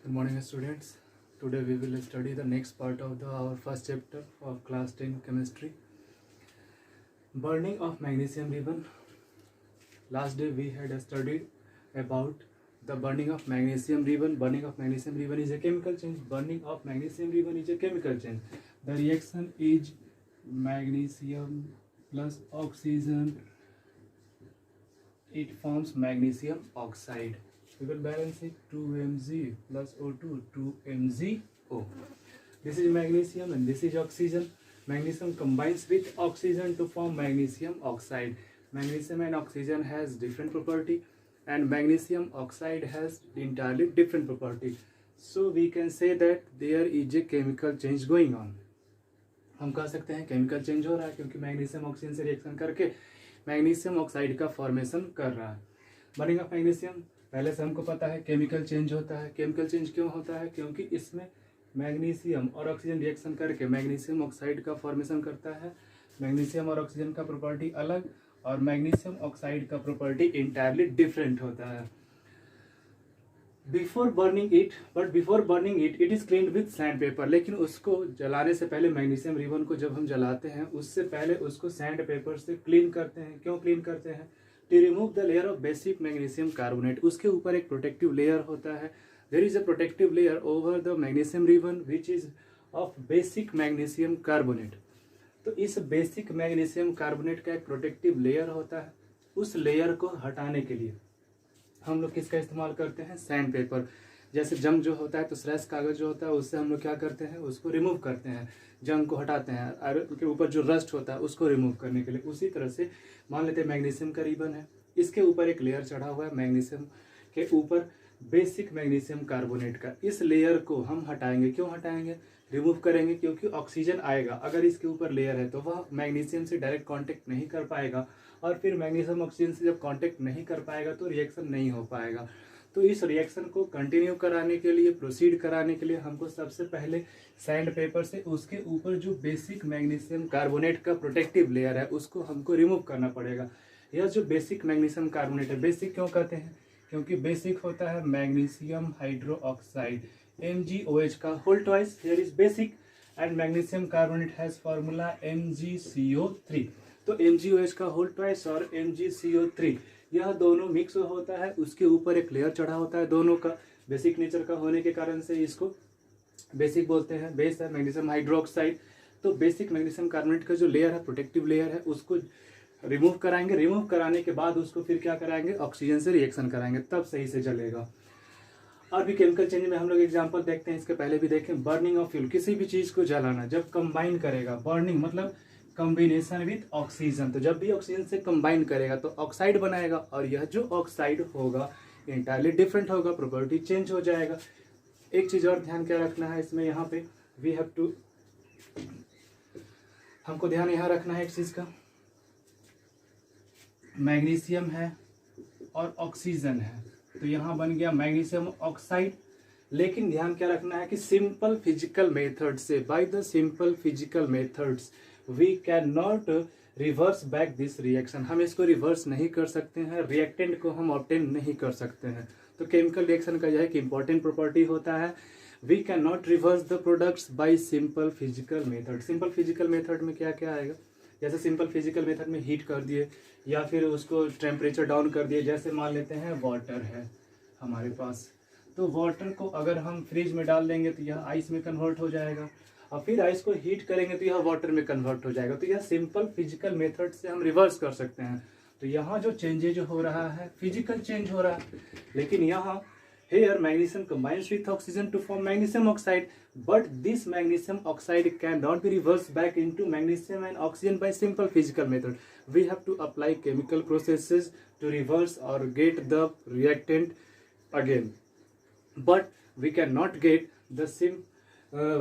Good morning, students. Today we will study the next part of our first chapter of class 10 chemistry. Burning of magnesium ribbon. Last day we had studied about the burning of magnesium ribbon. Burning of magnesium ribbon is a chemical change. Burning of magnesium ribbon is a chemical change. The reaction is magnesium plus oxygen. It forms magnesium oxide. We will balance it 2Mg plus O2, 2MgO. This is magnesium and this is oxygen. Magnesium combines with oxygen to form magnesium oxide. Magnesium and oxygen has different property and magnesium oxide has entirely different property. So we can say that there is a chemical change going on. हम कह सकते हैं chemical change हो रहा है क्योंकि magnesium oxygen से reaction करके मैग्नीशियम ऑक्साइड का फॉर्मेशन कर रहा है। बर्निंग ऑफ मैग्नीशियम पहले से हमको पता है केमिकल चेंज होता है। केमिकल चेंज क्यों होता है? क्योंकि इसमें मैग्नीशियम और ऑक्सीजन रिएक्शन करके मैग्नीशियम ऑक्साइड का फॉर्मेशन करता है। मैग्नीशियम और ऑक्सीजन का प्रॉपर्टी अलग और मैग्नीशियम ऑक्साइड का प्रॉपर्टी इंटायरली डिफरेंट होता है। Before burning it it is cleaned with sand paper. लेकिन उसको जलाने से पहले मैग्नीशियम रिबन को जब हम जलाते हैं उससे पहले उसको सैंड पेपर से क्लीन करते हैं। क्यों क्लीन करते हैं? To remove the layer of basic magnesium carbonate. उसके ऊपर एक प्रोटेक्टिव लेयर होता है। There is a protective layer over the magnesium ribbon which is of basic magnesium carbonate. तो इस बेसिक मैग्नीशियम कार्बोनेट का एक प्रोटेक्टिव लेयर होता है। उस लेयर को हटाने के लिए हम लोग किसका इस्तेमाल करते हैं? Sand paper. जैसे जंग जो होता है तो श्रेष्ठ कागज जो होता है उससे हम लोग क्या करते हैं? उसको रिमूव करते हैं, जंग को हटाते हैं और उनके ऊपर जो रस्ट होता है उसको रिमूव करने के लिए। उसी तरह से मान लेते हैं मैग्नीशियम का रिबन है, इसके ऊपर एक लेयर चढ़ा हुआ है मैग्नीशियम के ऊपर बेसिक मैग्नीशियम कार्बोनेट का। इस लेयर को हम हटाएंगे। क्यों हटाएंगे? रिमूव करेंगे क्योंकि ऑक्सीजन आएगा। अगर इसके ऊपर लेयर है तो वह मैग्नीशियम से डायरेक्ट कांटेक्ट नहीं कर पाएगा और फिर मैग्नीशियम ऑक्सीजन से जब कांटेक्ट नहीं कर पाएगा तो रिएक्शन नहीं हो पाएगा। तो इस रिएक्शन को कंटिन्यू कराने के लिए, प्रोसीड कराने के लिए हमको सबसे पहले सैंड पेपर से उसके ऊपर जो बेसिक मैग्नीशियम कार्बोनेट का प्रोटेक्टिव लेयर है उसको हमको रिमूव करना पड़ेगा। यह जो बेसिक मैग्नीशियम कार्बोनेट है, बेसिक क्यों कहते हैं? क्योंकि बेसिक होता है मैग्नीशियम हाइड्रोक्साइड MgOH का whole twice. Here is basic and magnesium carbonate has formula MgCO3। तो MgOH का होल ट्वाइस और MgCO3 यह दोनों मिक्स होता है। उसके ऊपर एक लेयर चढ़ा होता है। दोनों का बेसिक नेचर का होने के कारण से इसको बेसिक बोलते हैं। बेस है मैग्नीशियम हाइड्रोक्साइड। तो बेसिक मैग्नीशियम कार्बोनेट का जो लेयर है, प्रोटेक्टिव लेयर है, उसको रिमूव कराएंगे। रिमूव कराने के बाद उसको फिर क्या कराएंगे? ऑक्सीजन से रिएक्शन कराएंगे, तब सही से जलेगा। और भी केमिकल चेंज में हम लोग एग्जांपल देखते हैं, इसके पहले भी देखें। बर्निंग ऑफ फ्यूल, किसी भी चीज को जलाना जब कंबाइन करेगा, बर्निंग मतलब कॉम्बिनेशन विथ ऑक्सीजन। तो जब भी ऑक्सीजन से कंबाइन करेगा तो ऑक्साइड बनाएगा और यह जो ऑक्साइड होगा इंटायरली डिफरेंट होगा, प्रॉपर्टी चेंज हो जाएगा। एक चीज और ध्यान क्या रखना है इसमें, यहाँ पे वी हैव टू, हमको ध्यान यहाँ रखना है एक चीज का, मैग्नीशियम है और ऑक्सीजन है तो यहाँ बन गया मैग्नीशियम ऑक्साइड। लेकिन ध्यान क्या रखना है कि सिंपल फिजिकल मेथड से, by the simple physical methods we can not reverse back this reaction. हम इसको रिवर्स नहीं कर सकते हैं, रिएक्टेंट को हम ऑब्टेन नहीं कर सकते हैं। तो केमिकल रिएक्शन का यह एक इंपॉर्टेंट प्रॉपर्टी होता है, we can not reverse the products by simple physical method. Simple physical method में क्या क्या आएगा? जैसे सिंपल फिजिकल मेथड में हीट कर दिए या फिर उसको टेम्परेचर डाउन कर दिए। जैसे मान लेते हैं वाटर है हमारे पास, तो वाटर को अगर हम फ्रिज में डाल देंगे तो यह आइस में कन्वर्ट हो जाएगा और फिर आइस को हीट करेंगे तो यह वाटर में कन्वर्ट हो जाएगा। तो यह सिंपल फिजिकल मेथड से हम रिवर्स कर सकते हैं। तो यहाँ जो चेंजेज हो रहा है फिजिकल चेंज हो रहा है। लेकिन यहाँ here magnesium combines with oxygen to form magnesium oxide, but this magnesium oxide cannot be reversed back into magnesium and oxygen by simple physical method. We have to apply chemical processes to reverse or get the reactant again, but we cannot get the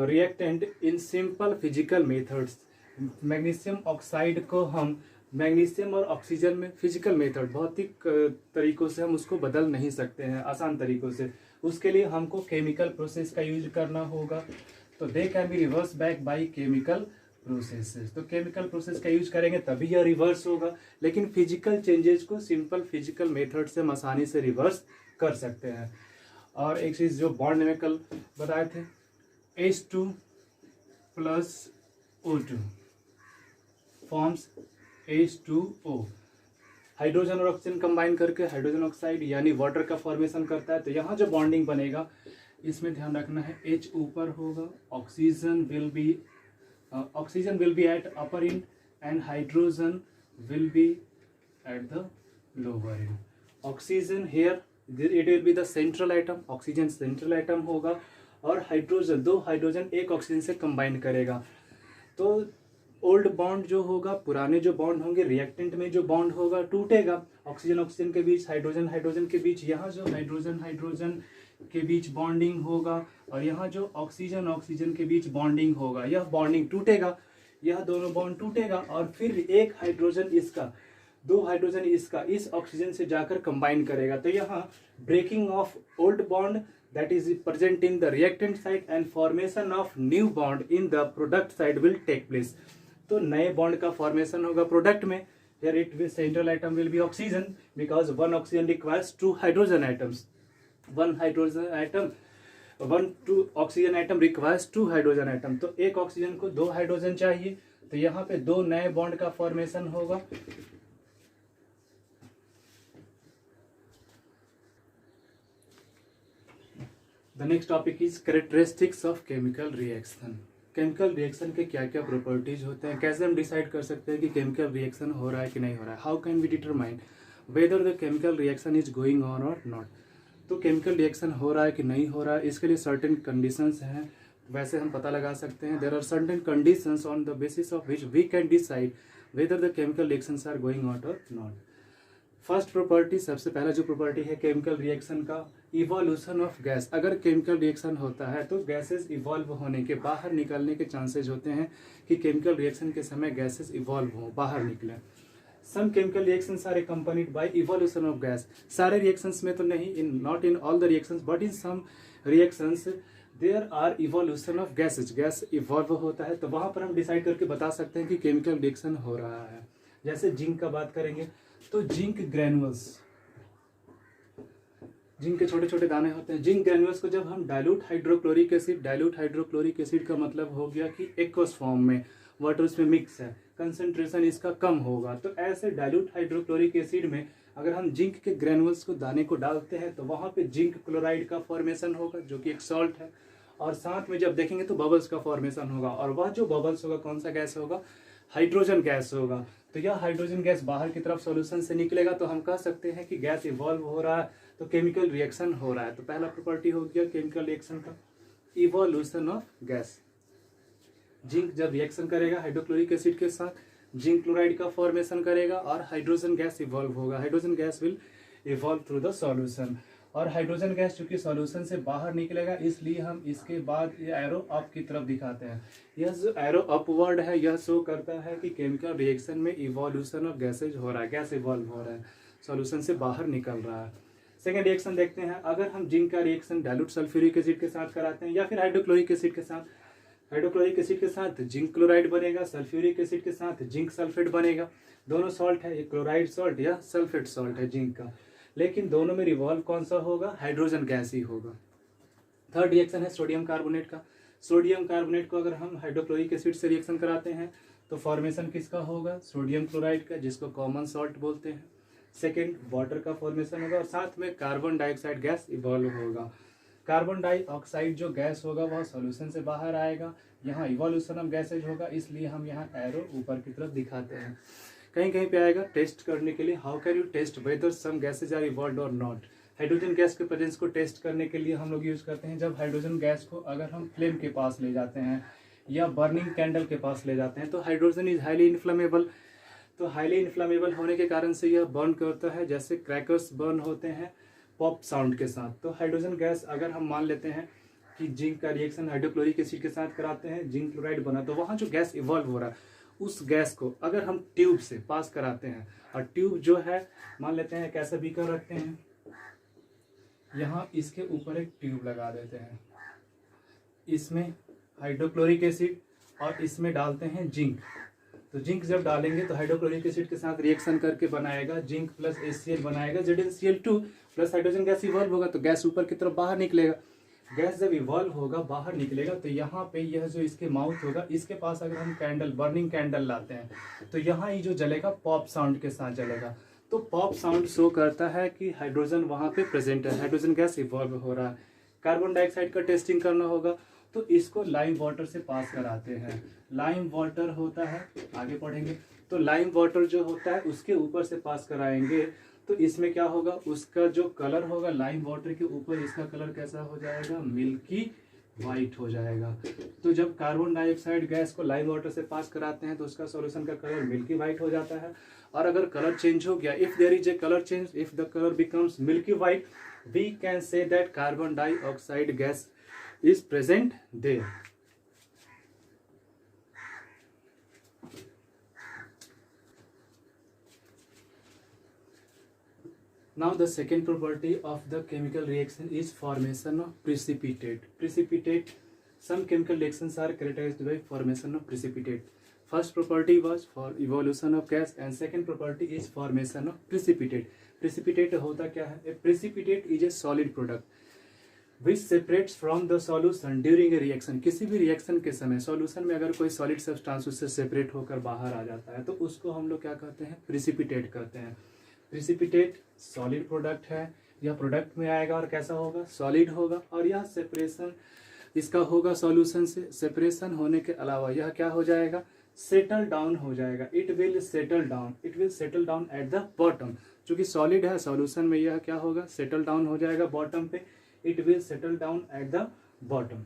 reactant in simple physical methods. magnesium oxide को हम magnesium और oxygen में physical method, भौतिक तरीकों से हम उसको बदल नहीं सकते हैं आसान तरीकों से। उसके लिए हमको केमिकल प्रोसेस का यूज करना होगा। तो they can be reverse back by chemical processes. तो केमिकल प्रोसेस का यूज करेंगे तभी यह रिवर्स होगा। लेकिन फिजिकल चेंजेस को सिंपल फिजिकल मेथड से हम आसानी से रिवर्स कर सकते हैं। और एक चीज़ जो बॉन्ड में कल बताए थे, H2 plus O2 forms H2O। Hydrogen और ऑक्सीजन कंबाइन करके हाइड्रोजन ऑक्साइड यानी वाटर का फॉर्मेशन करता है। तो यहाँ जो बॉन्डिंग बनेगा इसमें ध्यान रखना है, H ऊपर होगा, oxygen will be at upper and and hydrogen will be at the lower and. Oxygen here it will be the central item, oxygen central item होगा, और हाइड्रोजन, दो हाइड्रोजन एक ऑक्सीजन से कंबाइन करेगा। तो ओल्ड बॉन्ड जो होगा, पुराने जो बॉन्ड होंगे, रिएक्टेंट में जो बॉन्ड होगा टूटेगा, ऑक्सीजन ऑक्सीजन के बीच, हाइड्रोजन हाइड्रोजन के बीच। यहाँ जो हाइड्रोजन हाइड्रोजन के बीच बॉन्डिंग होगा और यहाँ जो ऑक्सीजन ऑक्सीजन के बीच बॉन्डिंग होगा, यह बॉन्डिंग टूटेगा, यह दोनों बॉन्ड टूटेगा, और फिर एक हाइड्रोजन इसका, दो हाइड्रोजन इसका इस ऑक्सीजन से जाकर कंबाइन करेगा। तो यहाँ breaking of old bond that is present in the reactant side and formation of new bond in the product side will take place। तो नए बॉन्ड का फॉर्मेशन होगा प्रोडक्ट में। here it will central atom will be oxygen because one oxygen requires two hydrogen atoms, one two oxygen atom requires two hydrogen atom। तो एक oxygen को दो hydrogen चाहिए, तो यहाँ पे दो नए बॉन्ड का फॉर्मेशन होगा। The next topic is characteristics of chemical reaction। Chemical reaction के क्या क्या प्रॉपर्टीज होते हैं, कैसे हम डिसाइड कर सकते हैं कि केमिकल रिएक्शन हो रहा है कि नहीं हो रहा है। How can we determine whether the chemical reaction is going on और नॉट। तो केमिकल रिएक्शन हो रहा है कि नहीं हो रहा है, इसके लिए सर्टेन कंडीशंस हैं, वैसे हम पता लगा सकते हैं। There are certain conditions on the basis of which we can decide whether the chemical reactions are going on और नॉट। फर्स्ट प्रॉपर्टी, सबसे पहला जो प्रॉपर्टी है केमिकल रिएक्शन का, इवोल्यूशन ऑफ गैस। अगर केमिकल रिएक्शन होता है तो गैसेस इवॉल्व होने के, बाहर निकलने के चांसेस होते हैं कि केमिकल रिएक्शन के समय गैसेस इवॉल्व हो, बाहर निकले। Some chemical reactions are accompanied by evolution of gas. सारे रिएक्शंस में तो नहीं, in not in all the reactions but in some reactions there are evolution of gases, gas evolve होता है। तो वहां पर हम डिसाइड करके बता सकते हैं कि केमिकल रिएक्शन हो रहा है। जैसे जिंक का बात करेंगे तो जिंक ग्रैनुअल्स, जिंक के छोटे छोटे दाने होते हैं। जिंक ग्रैनुअल्स को जब हम डाइल्यूट हाइड्रोक्लोरिक एसिड का मतलब हो गया कि एक्वस फॉर्म में, वाटर उसमें मिक्स है, कंसंट्रेशन इसका कम होगा। तो ऐसे डाइल्यूट हाइड्रोक्लोरिक एसिड में अगर हम जिंक के ग्रैनुअल्स को, दाने को डालते हैं तो वहां पे जिंक क्लोराइड का फॉर्मेशन होगा जो कि एक सॉल्ट है, और साथ में जब देखेंगे तो बबल्स का फॉर्मेशन होगा, और वह जो बबल्स होगा कौन सा गैस होगा, हाइड्रोजन गैस होगा। तो यह हाइड्रोजन गैस बाहर की तरफ सॉल्यूशन से निकलेगा, तो हम कह सकते हैं कि गैस इवॉल्व हो रहा है, तो केमिकल रिएक्शन हो रहा है। तो पहला प्रॉपर्टी हो गया केमिकल रिएक्शन का, इवोल्यूशन ऑफ गैस। जिंक जब रिएक्शन करेगा हाइड्रोक्लोरिक एसिड के साथ, जिंक क्लोराइड का फॉर्मेशन करेगा और हाइड्रोजन गैस इवॉल्व होगा। Hydrogen gas will evolve through the solution, और हाइड्रोजन गैस चूंकि सॉल्यूशन से बाहर निकलेगा इसलिए हम इसके बाद ये एरो अप की तरफ दिखाते हैं। यह जो एरो अपवर्ड है यह शो करता है कि केमिकल रिएक्शन में इवोल्यूशन ऑफ गैसेज हो रहा है, गैस इवॉल्व हो रहा है, सॉल्यूशन से बाहर निकल रहा है। सेकेंड रिएक्शन देखते हैं, अगर हम जिंक का रिएक्शन डाइल्यूट सल्फ्यूरिक एसिड के साथ कराते हैं या फिर हाइड्रोक्लोरिक एसिड के साथ, हाइड्रोक्लोरिक एसिड के साथ जिंक क्लोराइड बनेगा, सल्फ्यूरिक एसिड के साथ जिंक सल्फेट बनेगा। दोनों सॉल्ट है, ये क्लोराइड सॉल्ट या सल्फेट सॉल्ट है जिंक का, लेकिन दोनों में रिवॉल्व कौन सा होगा, हाइड्रोजन गैस ही होगा। थर्ड रिएक्शन है सोडियम कार्बोनेट का। सोडियम कार्बोनेट को अगर हम हाइड्रोक्लोरिक एसिड से रिएक्शन कराते हैं तो फॉर्मेशन किसका होगा, सोडियम क्लोराइड का, जिसको कॉमन सॉल्ट बोलते हैं। सेकेंड, वाटर का फॉर्मेशन होगा और साथ में कार्बन डाइऑक्साइड गैस इवॉल्व होगा। कार्बन डाइऑक्साइड जो गैस होगा वह सॉल्यूशन से बाहर आएगा, यहाँ इवोल्यूशन ऑफ गैसेज होगा, इसलिए हम यहाँ एरो ऊपर की तरफ दिखाते हैं। कहीं कहीं पे आएगा टेस्ट करने के लिए, how can you test whether some gases are evolved और नॉट। हाइड्रोजन गैस के प्रेजेंस को टेस्ट करने के लिए हम लोग यूज करते हैं जब हाइड्रोजन गैस को अगर हम फ्लेम के पास ले जाते हैं या बर्निंग कैंडल के पास ले जाते हैं तो हाइड्रोजन इज हाईली इन्फ्लेमेबल। तो हाईली इन्फ्लेमेबल होने के कारण से यह बर्न करता है, जैसे क्रैकर्स बर्न होते हैं पॉप साउंड के साथ। तो हाइड्रोजन गैस अगर हम मान लेते हैं कि जिंक का रिएक्शन हाइड्रोक्लोरिक एसिड के साथ कराते हैं, जिंक क्लोराइड बना, तो वहाँ जो गैस इवॉल्व हो रहा है उस गैस को अगर हम ट्यूब से पास कराते हैं, और ट्यूब जो है मान लेते हैं कैसे बीकर रखते हैं, यहाँ इसके ऊपर एक ट्यूब लगा देते हैं, इसमें हाइड्रोक्लोरिक एसिड और इसमें डालते हैं जिंक। तो जिंक जब डालेंगे तो हाइड्रोक्लोरिक एसिड के साथ रिएक्शन करके बनाएगा जिंक प्लस HCl बनाएगा ZnCl2 plus hydrogen gas evolve होगा तो गैस ऊपर की तरफ बाहर निकलेगा। गैस जब इवॉल्व होगा बाहर निकलेगा तो यहाँ पे यह जो इसके माउथ होगा इसके पास अगर हम कैंडल बर्निंग कैंडल लाते हैं तो यहाँ ये जो जलेगा पॉप साउंड के साथ जलेगा। तो पॉप साउंड शो करता है कि हाइड्रोजन वहाँ पे प्रेजेंट है, हाइड्रोजन गैस इवॉल्व हो रहा है। कार्बन डाइऑक्साइड का टेस्टिंग करना होगा तो इसको लाइम वाटर से पास कराते हैं। लाइम वाटर होता है, आगे पढ़ेंगे, तो लाइम वाटर जो होता है उसके ऊपर से पास कराएंगे तो इसमें क्या होगा, उसका जो कलर होगा लाइम वाटर के ऊपर इसका कलर कैसा हो जाएगा, मिल्की वाइट हो जाएगा। तो जब कार्बन डाइऑक्साइड गैस को लाइम वाटर से पास कराते हैं तो उसका सॉल्यूशन का कलर मिल्की वाइट हो जाता है। और अगर कलर चेंज हो गया, if there is a colour change, if the colour becomes milky white, we can say that carbon dioxide gas is present there. Now the second property of the chemical reaction is formation of precipitate. Precipitate, some chemical reactions are characterized by formation of precipitate. First property was for evolution of gas and second property is formation of precipitate. Precipitate होता क्या है? A precipitate is a solid product which separates from the solution during a reaction. किसी भी reaction के समय solution में अगर कोई सॉलिड सब्सटेंस उससे सेपरेट होकर बाहर आ जाता है तो उसको हम लोग क्या कहते हैं, प्रिसिपिटेट कहते हैं। प्रिसिपिटेट सॉलिड प्रोडक्ट है, यह प्रोडक्ट में आएगा और कैसा होगा, सॉलिड होगा। और यह सेपरेशन इसका होगा सॉल्यूशन से। सेपरेशन होने के अलावा यह क्या हो जाएगा, सेटल डाउन हो जाएगा। It will settle down, it will settle down at the bottom. चूंकि सॉलिड है सॉल्यूशन में यह क्या होगा, सेटल डाउन हो जाएगा बॉटम पे। It will settle down at the bottom.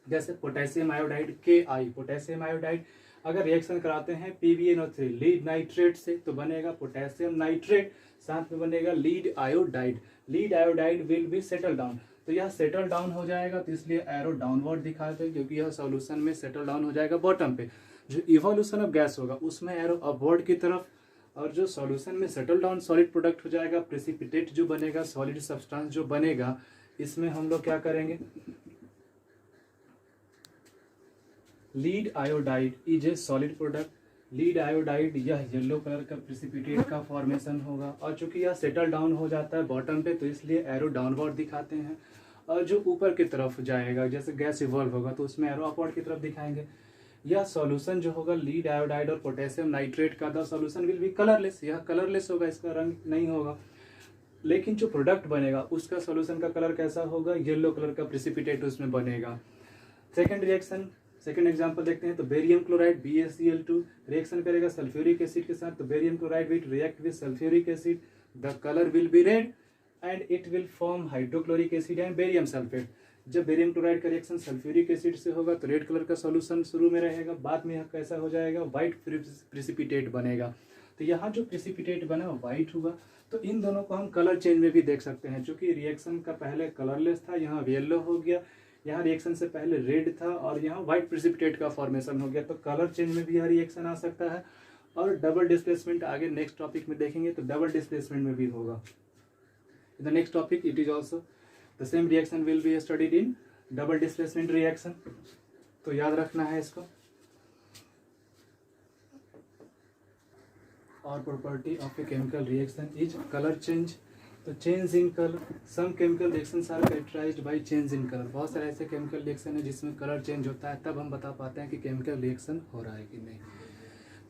जैसे potassium iodide Ki, potassium iodide अगर रिएक्शन कराते हैं PbNO3 लीड नाइट्रेट से तो बनेगा पोटेशियम नाइट्रेट, साथ में बनेगा lead iodide. Lead iodide will be settle down, तो यह सेटल डाउन हो जाएगा तो इसलिए एरो डाउनवर्ड दिखाते हैं क्योंकि यह सॉल्यूशन में सेटल डाउन हो जाएगा बॉटम पे। जो इवोल्यूशन ऑफ गैस होगा उसमें एरो अपवर्ड की तरफ, और जो सॉल्यूशन में सेटल डाउन सॉलिड प्रोडक्ट हो जाएगा, प्रेसिपिटेट जो बनेगा, सॉलिड सब्सटेंस जो बनेगा, इसमें हम लोग क्या करेंगे, lead iodide is a solid product. Lead iodide यह येलो कलर का प्रेसिपिटेट का फॉर्मेशन होगा और चूंकि यह सेटल डाउन हो जाता है बॉटम पे तो इसलिए एरो डाउनवर्ड दिखाते हैं। और जो ऊपर की तरफ जाएगा जैसे गैस इवॉल्व होगा तो उसमें एरो अपवर्ड की तरफ दिखाएंगे। यह सॉल्यूशन जो होगा लीड आयोडाइड और पोटेशियम नाइट्रेट का, the solution will B colourless, यह कलरलेस होगा, इसका रंग नहीं होगा। लेकिन जो प्रोडक्ट बनेगा उसका सॉल्यूशन का कलर कैसा होगा, येलो कलर का प्रेसिपिटेट उसमें बनेगा। सेकंड रिएक्शन, सेकंड एग्जांपल देखते हैं। तो बेरियम क्लोराइड BaCl2 रिएक्शन करेगा सल्फ्यूरिक एसिड के साथ, तो barium chloride will react with sulphuric acid, the colour will be red and it will form hydrochloric acid and barium sulphate. जब barium chloride का reaction sulphuric acid से होगा तो red colour का सॉल्यूशन शुरू में रहेगा, बाद में यह कैसा हो जाएगा, व्हाइट प्रेसिपिटेट बनेगा। तो यहाँ जो प्रेसिपिटेट बना व्हाइट हुआ। तो इन दोनों को हम कलर चेंज में भी देख सकते हैं, क्योंकि रिएक्शन का पहले कलरलेस था, यहाँ येलो हो गया, यहाँ रिएक्शन से पहले रेड था और यहाँ व्हाइट प्रेसिपिटेट का फॉर्मेशन हो गया। तो कलर चेंज में भी यह रिएक्शन आ सकता है। और डबल डिस्प्लेसमेंट आगे नेक्स्ट टॉपिक में देखेंगे तो डबल डिस्प्लेसमेंट में भी होगा। In the next topic it is also the same reaction will be studied in double displacement reaction, तो याद रखना है इसको। और property of a chemical reaction is colour change. तो change in colour, some chemical reactions are characterised by change in colour. बहुत सारे ऐसे केमिकल रिएक्शन है जिसमें कलर चेंज होता है, तब हम बता पाते हैं कि केमिकल रिएक्शन हो रहा है कि नहीं।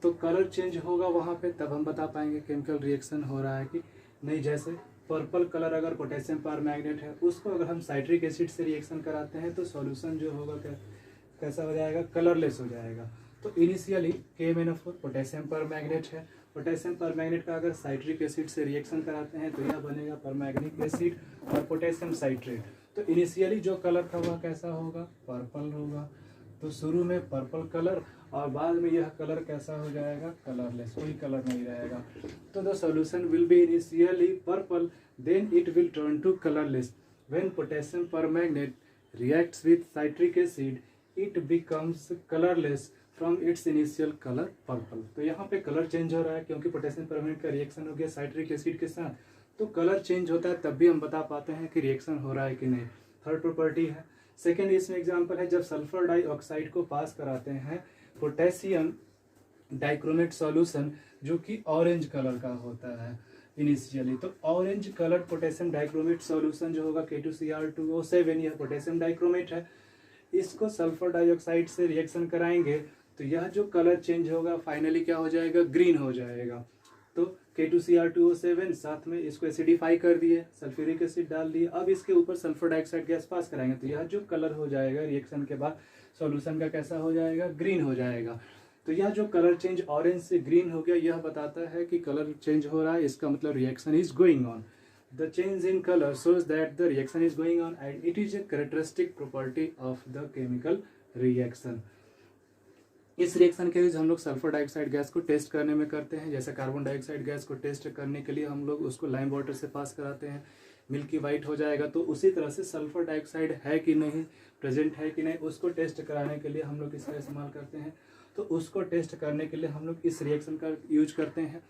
तो कलर चेंज होगा वहाँ पे तब हम बता पाएंगे केमिकल रिएक्शन हो रहा है कि नहीं। जैसे पर्पल कलर अगर पोटेशियम परमैंगनेट है उसको अगर हम साइट्रिक एसिड से रिएक्शन कराते हैं तो सॉल्यूशन जो होगा कैसा हो जाएगा, कलरलेस हो जाएगा। तो इनिशियली KMnO4 पोटेशियम परमैंगनेट है, पोटेशियम परमैंगनेट का अगर साइट्रिक एसिड से रिएक्शन कराते हैं तो यह बनेगा परमैंगनिक एसिड और पोटेशियम साइट्रेट। तो इनिशियली जो कलर था वह कैसा होगा, पर्पल होगा। तो शुरू में पर्पल कलर और बाद में यह कलर कैसा हो जाएगा, कलरलेस, कोई कलर नहीं रहेगा। तो the solution will be initially purple, then it will turn to colourless. When potassium permanganate reacts with citric acid it becomes colourless from its initial colour purple. तो यहाँ पे कलर चेंज हो रहा है क्योंकि पोटेशियम परमैंगनेट का reaction हो गया साइट्रिक एसिड के साथ, तो कलर चेंज होता है तब भी हम बता पाते हैं कि रिएक्शन हो रहा है कि नहीं। थर्ड प्रॉपर्टी है। सेकेंड इसमें एग्जाम्पल है, जब सल्फर डाइऑक्साइड को पास कराते हैं पोटेशियम डाइक्रोमेट सॉल्यूशन जो कि ऑरेंज कलर का होता है इनिशियली। तो orange colour potassium dichromate solution जो होगा K2Cr2O7, यह पोटेशियम डाइक्रोमेट है। इसको सल्फर डाइऑक्साइड से रिएक्शन कराएंगे तो यह जो कलर चेंज होगा फाइनली क्या हो जाएगा, ग्रीन हो जाएगा। तो K2Cr2O7 साथ में इसको एसिडिफाई कर दिए, सल्फ्यूरिक एसिड डाल दिए, अब इसके ऊपर सल्फर डाइऑक्साइड गैस पास कराएंगे तो यह जो कलर हो जाएगा रिएक्शन के बाद सॉल्यूशन का कैसा हो जाएगा, ग्रीन हो जाएगा। तो यह जो कलर चेंज ऑरेंज से ग्रीन हो गया, यह बताता है कि कलर चेंज हो रहा है, इसका मतलब reaction is going on. The change in color shows that the reaction is going on and it is a characteristic property of the chemical reaction. इस रिएक्शन के लिए हम लोग सल्फर डाइऑक्साइड गैस को टेस्ट करने में करते हैं। जैसे कार्बन डाइऑक्साइड गैस को टेस्ट करने के लिए हम लोग उसको लाइम वाटर से पास कराते हैं, मिल्की वाइट हो जाएगा। तो उसी तरह से सल्फर डाइऑक्साइड है कि नहीं, प्रेजेंट है कि नहीं, उसको टेस्ट कराने के लिए हम लोग इसका इस्तेमाल करते हैं। तो उसको टेस्ट करने के लिए हम लोग इस रिएक्शन का यूज करते हैं।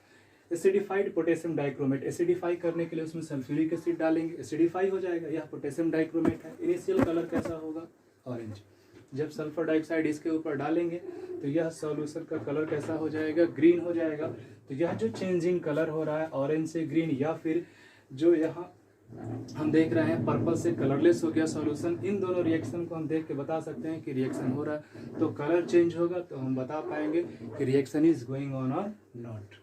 एसिडिफाइड पोटेशियम डाइक्रोमेट, एसिडिफाई करने के लिए उसमें सल्फ्यूरिक एसिड डालेंगे, एसिडिफाई हो जाएगा, यह पोटेशियम डाइक्रोमेट है। इनिशियल कलर कैसा होगा, ऑरेंज। जब सल्फर डाइऑक्साइड इसके ऊपर डालेंगे तो यह सॉल्यूशन का कलर कैसा हो जाएगा, ग्रीन हो जाएगा। तो यह जो चेंजिंग कलर हो रहा है ऑरेंज से ग्रीन, या फिर जो यहाँ हम देख रहे हैं पर्पल से कलरलेस हो गया सॉल्यूशन, इन दोनों रिएक्शन को हम देख के बता सकते हैं कि रिएक्शन हो रहा है। तो कलर चेंज होगा तो हम बता पाएंगे कि रिएक्शन इज गोइंग ऑन और not.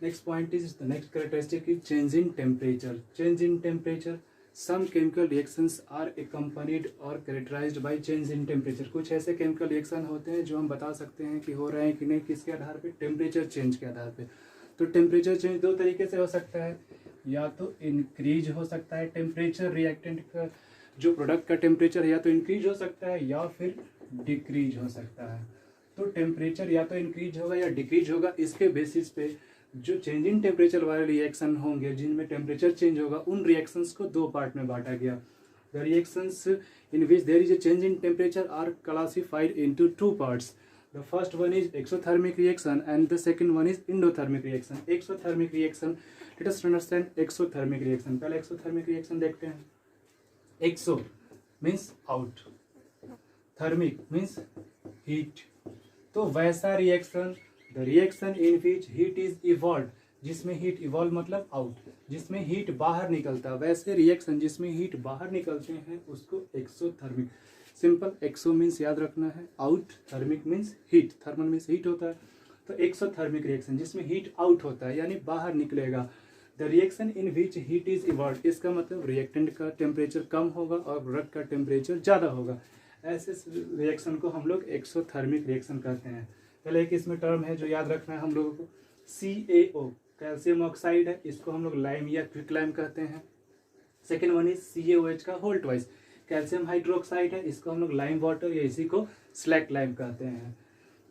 Next point is the next characteristic is change in temperature. Change in temperature. Some chemical reactions are accompanied or characterized by change in temperature. कुछ ऐसे chemical reaction होते हैं जो हम बता सकते हैं कि हो रहे हैं कि नहीं, किसके आधार पे, टेम्परेचर चेंज के आधार पे। तो टेम्परेचर चेंज दो तरीके से हो सकता है, या तो इंक्रीज हो सकता है टेम्परेचर, रिएक्टेंट का जो प्रोडक्ट का टेम्परेचर या तो इंक्रीज हो सकता है या फिर डिक्रीज हो सकता है। तो टेम्परेचर या तो इंक्रीज होगा या डिक्रीज होगा, इसके बेसिस पे जो चेंज इन टेम्परेचर वाले रिएक्शन होंगे जिनमें टेम्परेचर चेंज होगा, उन रिएक्शंस को दो पार्ट में बांटा गया। The reactions in which there is a change in temperature are classified into two parts. The first one is exothermic reaction and the second one is endothermic reaction. Exothermic reaction, let us understand exothermic reaction. पहले exothermic reaction देखते हैं। Exo means out, thermic means heat. तो वैसा reaction, the reaction in which heat is evolve, जिसमें heat evolve मतलब out, जिसमें हीट बाहर निकलता, वैसे रिएक्शन जिसमें हीट बाहर निकलते हैं उसको एक्सोथर्मिक। सिंपल, एक्सो मीन्स याद रखना है out, thermic means heat, thermal means heat होता है। तो एक्सोथर्मिक रिएक्शन जिसमें हीट आउट होता है यानी बाहर निकलेगा। The reaction in which heat is evolve, इसका मतलब रिएक्टेंट का टेम्परेचर कम होगा और प्रोडक्ट का टेम्परेचर ज़्यादा होगा। ऐसे रिएक्शन को हम लोग एक्सोथर्मिक रिएक्शन कहते हैं। पहले एक इसमें टर्म है जो याद रखना है हम लोगों को, CaO, कैल्शियम ऑक्साइड है, इसको हम लोग लाइम या क्विक लाइम कहते हैं। सेकेंड वन इज CaOH का होल ट्वाइस, कैल्शियम हाइड्रोक्साइड है, इसको हम लोग लाइम वाटर या इसी को स्लैक लाइम कहते हैं।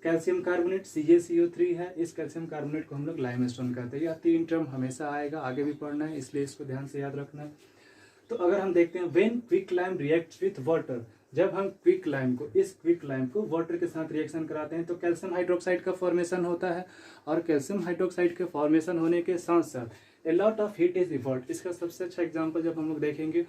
कैल्शियम कार्बोनेट CaCO3 है, इस कैल्शियम कार्बोनेट को हम लोग लाइमस्टोन कहते हैं। यह तीन टर्म हमेशा आएगा, आगे भी पढ़ना है, इसलिए इसको ध्यान से याद रखना है। तो अगर हम देखते हैं when quick lime reacts with water, जब हम क्विक लाइम को, इस क्विक लाइम को वाटर के साथ रिएक्शन कराते हैं तो कैल्शियम हाइड्रोक्साइड का फॉर्मेशन होता है, और कैल्शियम हाइड्रोक्साइड के फॉर्मेशन होने के साथ साथ a lot of heat is evolve. इसका सबसे अच्छा एग्जांपल जब हम लोग देखेंगे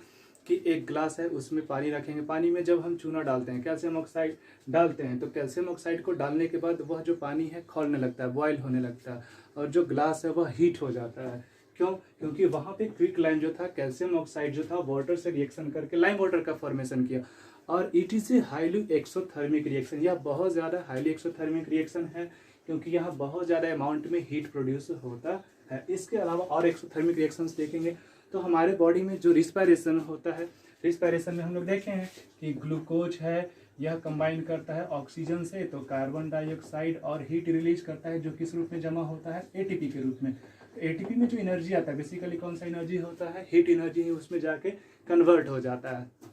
कि एक ग्लास है, उसमें पानी रखेंगे, पानी में जब हम चूना डालते हैं, कैल्शियम ऑक्साइड डालते हैं, तो कैल्शियम ऑक्साइड को डालने के बाद वह जो पानी है खौलने लगता है, बॉयल होने लगता है, और जो ग्लास है वह हीट हो जाता है। क्यों? क्योंकि वहाँ पे क्विक लाइम जो था, कैल्शियम ऑक्साइड जो था, वाटर से रिएक्शन करके लाइम वाटर का फॉर्मेशन किया, और it is a highly exothermic reaction. यह बहुत ज़्यादा हाईली एक्सोथर्मिक रिएक्शन है क्योंकि यहाँ बहुत ज़्यादा अमाउंट में हीट प्रोड्यूस होता है। इसके अलावा और एक्सोथर्मिक रिएक्शंस देखेंगे तो हमारे बॉडी में जो रिस्पायरेशन होता है, रिस्पायरेशन में हम लोग देखे हैं कि ग्लूकोज है, यह कंबाइन करता है ऑक्सीजन से, तो कार्बन डाइऑक्साइड और हीट रिलीज करता है, जो किस रूप में जमा होता है, ATP के रूप में। ATP में जो एनर्जी आता है, बेसिकली कौन सा एनर्जी होता है, हीट एनर्जी, उसमें जाके कन्वर्ट हो जाता है।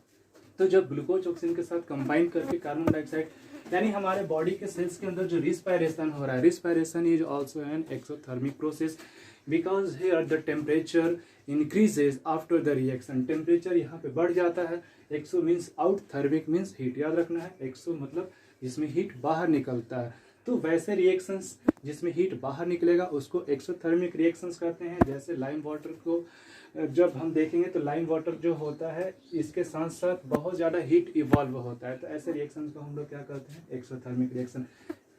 तो जब ग्लूकोज ऑक्सीजन के साथ कंबाइन करके कार्बन डाइऑक्साइड, यानी हमारे बॉडी के सेल्स के अंदर जो रिस्पायरेशन हो रहा है, respiration is also an exothermic process because here the temperature increases after the reaction. Temperature यहाँ पे बढ़ जाता है। Exo means out, thermic means heat, याद रखना है। एक्सो मतलब जिसमें हीट बाहर निकलता है, तो वैसे रिएक्शंस जिसमें हीट बाहर निकलेगा उसको एक्सोथर्मिक रिएक्शंस कहते हैं। जैसे लाइम वाटर को जब हम देखेंगे तो लाइम वाटर जो होता है इसके साथ साथ बहुत ज़्यादा हीट इवॉल्व होता है, तो ऐसे रिएक्शंस को हम लोग क्या कहते हैं, एक्सोथर्मिक रिएक्शन।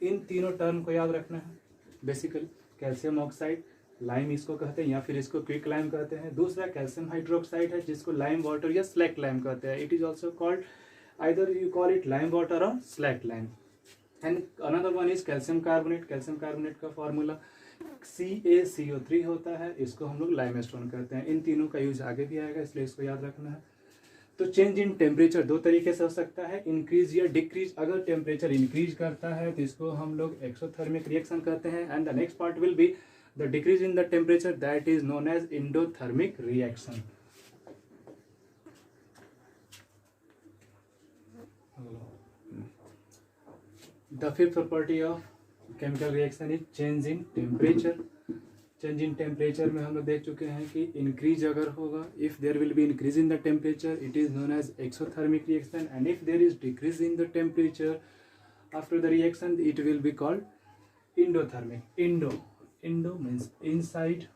इन तीनों टर्म को याद रखना है बेसिकली। कैल्शियम ऑक्साइड, लाइम इसको कहते हैं या फिर इसको क्विक लाइम कहते हैं। दूसरा कैल्शियम हाइड्रोक्साइड है जिसको लाइम वाटर या स्लैक लाइम कहते हैं। It is also called either you call it lime water or slack lime. And another one is calcium carbonate. calcium carbonate का फॉर्मूला CaCO3 होता है, इसको हम लोग लाइमस्टोन कहते हैं। इन तीनों का यूज आगे भी आएगा इसलिए इसको याद रखना है। तो चेंज इन टेम्परेचर दो तरीके से हो सकता है, इंक्रीज या डिक्रीज। अगर टेम्परेचर इंक्रीज करता है तो इसको हम लोग एक्सोथर्मिक रिएक्शन कहते हैं। And the next part will be the decrease in the temperature, that is known as endothermic reaction. The fifth property of chemical reaction is change in temperature. Change in temperature में हम लोग देख चुके हैं कि increase अगर होगा, if there will be increase in the temperature, it is known as exothermic reaction, and if there is decrease in the temperature after the reaction, it will be called endothermic. Endo means inside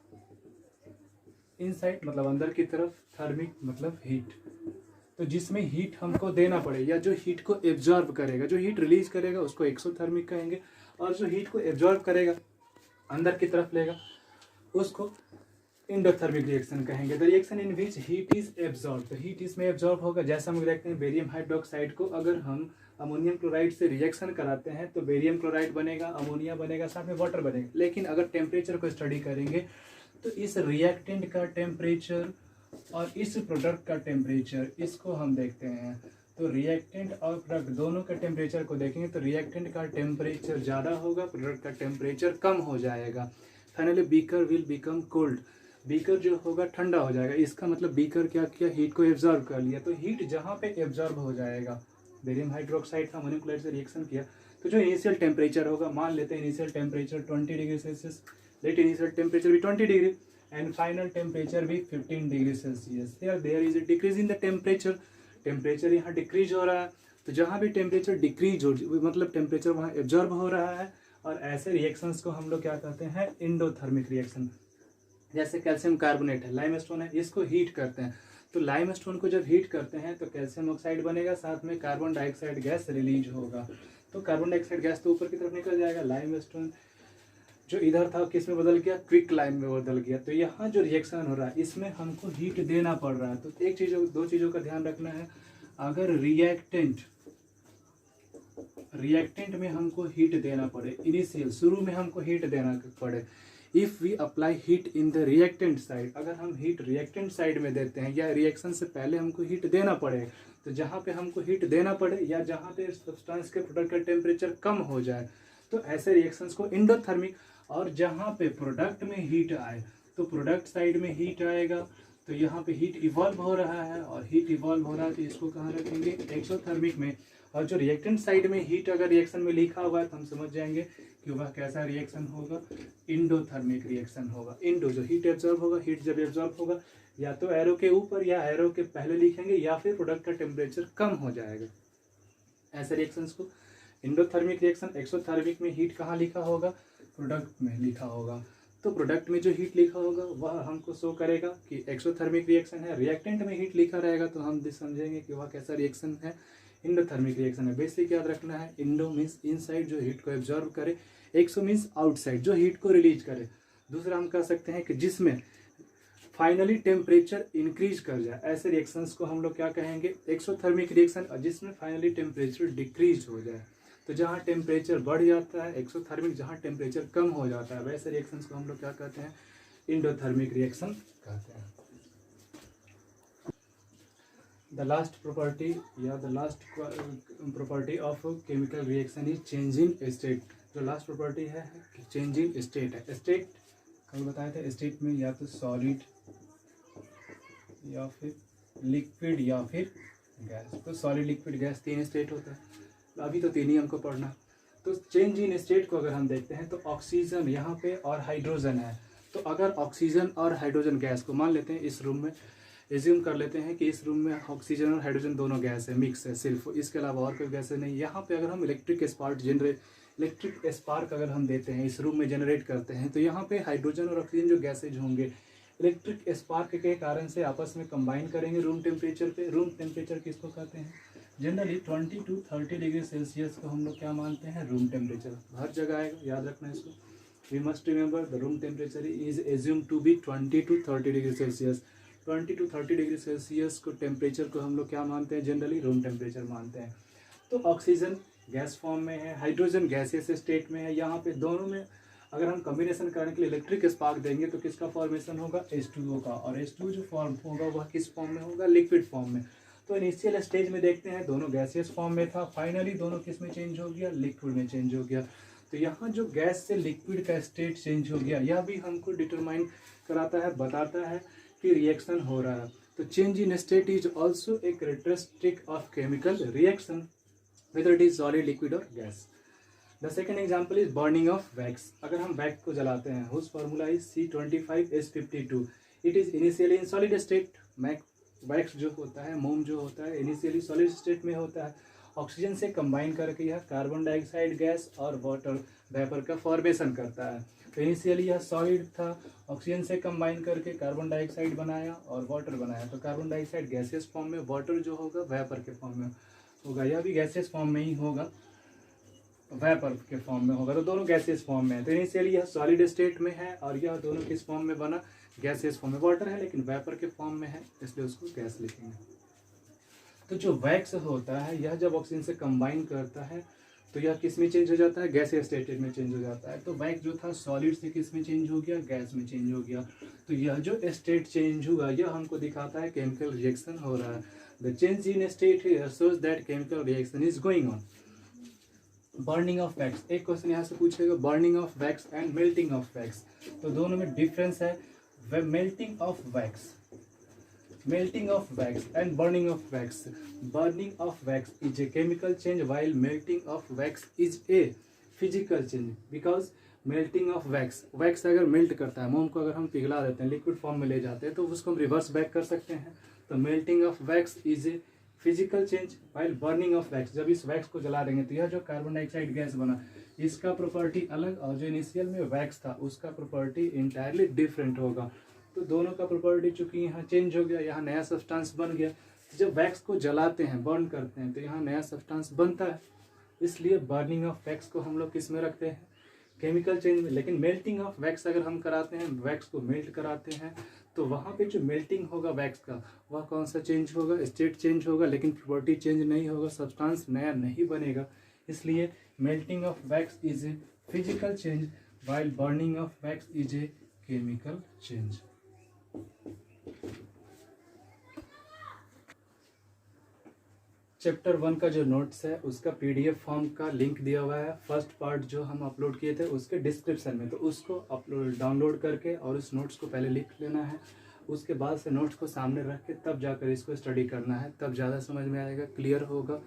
मतलब अंदर की तरफ, thermic मतलब heat। तो जिसमें heat हमको देना पड़े या जो हीट को एब्जॉर्ब करेगा, जो हीट रिलीज करेगा उसको एक्सोथर्मिक कहेंगे, और जो हीट को एब्जॉर्ब करेगा अंदर की तरफ लेगा उसको एंडोथर्मिक रिएक्शन कहेंगे। The reaction in which heat is absorb, तो हीट इसमें एब्जॉर्ब होगा। जैसा हम देखते हैं बेरियम हाइड्रोक्साइड को अगर हम अमोनियम क्लोराइड से रिएक्शन कराते हैं तो बेरियम क्लोराइड बनेगा, अमोनिया बनेगा, साथ में वाटर बनेगा। लेकिन अगर टेम्परेचर को स्टडी करेंगे तो इस रिएक्टेंट का टेम्परेचर और इस प्रोडक्ट का टेम्परेचर, इसको हम देखते हैं। तो रिएक्टेंट और प्रोडक्ट दोनों के टेम्परेचर को देखेंगे तो रिएक्टेंट का टेम्परेचर ज़्यादा होगा, प्रोडक्ट का टेम्परेचर कम हो जाएगा। Finally beaker will become cold, beaker जो होगा ठंडा हो जाएगा। इसका मतलब बीकर क्या किया, हीट को एब्जॉर्ब कर लिया। तो हीट जहाँ पे एब्जॉर्ब हो जाएगा, बेरियम हाइड्रोक्साइड का अमोनियम क्लोराइड से रिएक्शन किया तो जो इनिशियल टेम्परेचर होगा, मान लेते हैं initial temperature 20 degree Celsius, let initial temperature भी 20 डिग्री and final temperature भी 15 degree Celsius. there is a decrease in the temperature, temperature यहाँ डिक्रीज हो रहा है। तो जहाँ भी टेम्परेचर डिक्रीज हो मतलब टेम्परेचर वहाँ एब्जॉर्ब हो रहा है, और ऐसे रिएक्शंस को हम लोग क्या कहते हैं, एंडोथर्मिक रिएक्शन। जैसे कैल्शियम कार्बोनेट है, लाइमस्टोन है, इसको हीट करते हैं। तो लाइमस्टोन को जब हीट करते हैं तो कैल्शियम ऑक्साइड बनेगा, साथ में कार्बन डाइऑक्साइड गैस रिलीज होगा। तो कार्बन डाइऑक्साइड गैस तो ऊपर की तरफ निकल जाएगा, लाइमस्टोन जो इधर था किस में बदल गया, क्विक लाइम में बदल गया। तो यहाँ जो रिएक्शन हो रहा है इसमें हमको हीट देना पड़ रहा है। तो एक चीज़, दो चीज़ों का ध्यान रखना है। अगर रिएक्टेंट में हमको हीट देना पड़े, इनिशियल शुरू में हमको हीट देना पड़े, if we apply heat in the reactant side, अगर हम हीट रिएक्टेंट साइड में देते हैं या रिएक्शन से पहले हमको हीट देना पड़े, तो जहाँ पे हमको हीट देना पड़े या जहाँ पे सब्सटेंस के प्रोडक्ट का टेम्परेचर कम हो जाए, तो ऐसे रिएक्शंस को एंडोथर्मिक। और जहाँ पे प्रोडक्ट में हीट आए तो प्रोडक्ट साइड में हीट आएगा, तो यहाँ पे हीट इवॉल्व हो रहा है, और हीट इवॉल्व हो रहा है तो इसको कहाँ रखेंगे, एक्सोथर्मिक में। और जो रिएक्टेंट साइड में हीट अगर रिएक्शन में लिखा हुआ है तो हम समझ जाएंगे कि वह कैसा रिएक्शन होगा, एंडोथर्मिक रिएक्शन होगा। इंडो जो हीट एब्जॉर्ब होगा, हीट जब एब्जॉर्ब होगा या तो एरो के ऊपर या एरो के पहले लिखेंगे, या फिर प्रोडक्ट का टेम्परेचर कम हो जाएगा। ऐसे रिएक्शंस को एंडोथर्मिक रिएक्शन। एक्सोथर्मिक में हीट कहाँ लिखा होगा, प्रोडक्ट में लिखा होगा। तो प्रोडक्ट में जो हीट लिखा होगा वह हमको शो करेगा कि एक्सोथर्मिक रिएक्शन है। रिएक्टेंट में हीट लिखा रहेगा तो हम भी समझेंगे कि वह कैसा रिएक्शन है, एंडोथर्मिक रिएक्शन है। बेसिक याद रखना है, इंडो मीन्स इनसाइड जो हीट को एब्जॉर्ब करे, एक्सो मीन्स आउटसाइड जो हीट को रिलीज करे। दूसरा हम कह सकते हैं कि जिसमें फाइनली टेम्परेचर इंक्रीज कर जाए, ऐसे रिएक्शंस को हम लोग क्या कहेंगे, एक्सोथर्मिक रिएक्शन। और जिसमें फाइनली टेम्परेचर डिक्रीज हो जाए, तो जहाँ टेम्परेचर बढ़ जाता है एक्सोथर्मिक, जहाँ टेम्परेचर कम हो जाता है, वैसे रिएक्शंस को हम लोग क्या कहते हैं, एंडोथर्मिक रिएक्शन कहते हैं। द लास्ट प्रॉपर्टी या the last property of chemical reaction is change in state. जो लास्ट प्रॉपर्टी है चेंज इन स्टेट है। स्टेट कल बताया था, स्टेट में या तो सॉलिड या फिर लिक्विड या फिर गैस। तो सॉलिड, लिक्विड, गैस तीन स्टेट होता है, अभी तो तीन ही हमको पढ़ना। तो चेंज इन स्टेट को अगर हम देखते हैं तो ऑक्सीजन यहाँ पे और हाइड्रोजन है। तो अगर ऑक्सीजन और हाइड्रोजन गैस को मान लेते हैं इस रूम में, एज्यूम कर लेते हैं कि इस रूम में ऑक्सीजन और हाइड्रोजन दोनों गैस है, मिक्स है सिर्फ, इसके अलावा और कोई गैस नहीं। यहाँ पे अगर हम इलेक्ट्रिक स्पार्क इलेक्ट्रिक स्पार्क अगर हम देते हैं, इस रूम में जनरेट करते हैं, तो यहाँ पे हाइड्रोजन और ऑक्सीजन जो गैसेज होंगे इलेक्ट्रिक स्पार्क के कारण से आपस में कंबाइन करेंगे रूम टेम्परेचर पे। रूम टेम्परेचर किसको कहते हैं? जनरली 20 to 30 डिग्री सेल्सियस को हम लोग क्या मानते हैं? Room temperature. हर जगह आएगा, याद रखना है इसको। We must remember the room temperature is assume to be 20 to 30 degree Celsius. 20 to 30 degree Celsius को टेम्परेचर को हम लोग क्या मानते हैं? जनरली रूम टेम्परेचर मानते हैं। तो ऑक्सीजन गैस फॉर्म में है, हाइड्रोजन गैसियस स्टेट में है। यहाँ पे दोनों में अगर हम कॉम्बिनेशन करने के लिए इलेक्ट्रिक स्पार्क देंगे तो किसका फॉर्मेशन होगा? H2O का। और H2O जो फॉर्म होगा वह किस फॉर्म में होगा? लिक्विड फॉर्म में। तो इनिशियल स्टेज में देखते हैं दोनों गैसियस फॉर्म में था, फाइनली दोनों किस में चेंज हो गया? लिक्विड में चेंज हो गया। तो यहाँ जो गैस से लिक्विड का स्टेट चेंज हो गया, यह भी हमको डिटरमाइन कराता है, बताता है कि रिएक्शन हो रहा है। तो change in state is also a characteristic of chemical reaction, whether it is solid, liquid or gas. The second example is burning of wax. अगर हम wax को जलाते हैं, whose formula is C25H52. It is initially in solid state. wax जो होता है, मोम जो होता है, initially solid state में होता है। ऑक्सीजन से कंबाइन करके यह कार्बन डाइऑक्साइड गैस और वाटर वेपर का फॉर्मेशन करता है। तो इनिशियली यह सॉलिड था, ऑक्सीजन से कंबाइन करके कार्बन डाइऑक्साइड बनाया और वाटर बनाया। तो कार्बन डाइऑक्साइड गैसियस फॉर्म में, वाटर जो होगा वेपर के फॉर्म में होगा, यह भी गैसियस फॉर्म में ही होगा, वेपर के फॉर्म में होगा। तो दोनों गैसियस फॉर्म में है। तो इनिशियली यह सॉलिड स्टेट में है और यह दोनों किस फॉर्म में बना? गैसियस फॉर्म में। वाटर है लेकिन वेपर के फॉर्म में है, इसलिए उसको गैस लिखेंगे। तो जो वैक्स होता है यह जब ऑक्सीजन से कंबाइन करता है तो यह किस में चेंज हो जाता है? गैसियस स्टेट में चेंज हो जाता है। तो वैक्स जो था सॉलिड से किस में चेंज हो गया? गैस में चेंज हो गया। तो यह जो स्टेट चेंज हुआ यह हमको दिखाता है केमिकल रिएक्शन हो रहा है। The change in state here shows that chemical reaction is going on. Burning of wax, एक क्वेश्चन यहाँ से पूछेगा, burning of wax and melting of wax. तो दोनों में डिफरेंस है। Melting of wax, melting of wax and burning of wax. Burning of wax is a chemical change while melting of wax is a physical change. Because melting of wax, wax अगर melt करता है, मोम को अगर हम पिघला देते हैं, लिक्विड फॉर्म में ले जाते हैं, तो उसको हम रिवर्स बैक कर सकते हैं। तो melting of wax is a physical change while burning of wax. जब इस वैक्स को जला देंगे तो यह जो कार्बन डाइऑक्साइड गैस बना इसका प्रॉपर्टी अलग और जो इनिशियल में वैक्स था उसका प्रॉपर्टी इंटायरली डिफरेंट होगा। तो दोनों का प्रॉपर्टी चूंकि यहाँ चेंज हो गया, यहाँ नया सब्सटेंस बन गया। जब वैक्स को जलाते हैं, बर्न करते हैं, तो यहाँ नया सब्सटेंस बनता है। इसलिए बर्निंग ऑफ वैक्स को हम लोग किस में रखते हैं? केमिकल चेंज में। लेकिन मेल्टिंग ऑफ वैक्स अगर हम कराते हैं, वैक्स को मेल्ट कराते हैं, तो वहाँ पे जो मेल्टिंग होगा वैक्स का वह कौन सा चेंज होगा? स्टेट चेंज होगा, लेकिन प्रॉपर्टी चेंज नहीं होगा, सब्सटेंस नया नहीं बनेगा। इसलिए melting of wax is a physical change while burning of wax is a chemical change. Chapter 1 का जो नोट्स है उसका पीडीएफ फॉर्म का लिंक दिया हुआ है। फर्स्ट पार्ट जो हम अपलोड किए थे उसके डिस्क्रिप्शन में, तो उसको अपलोड डाउनलोड करके और उस नोट्स को पहले लिख लेना है। उसके बाद से नोट्स को सामने रख के तब जाकर इसको स्टडी करना है, तब ज़्यादा समझ में आएगा, क्लियर होगा।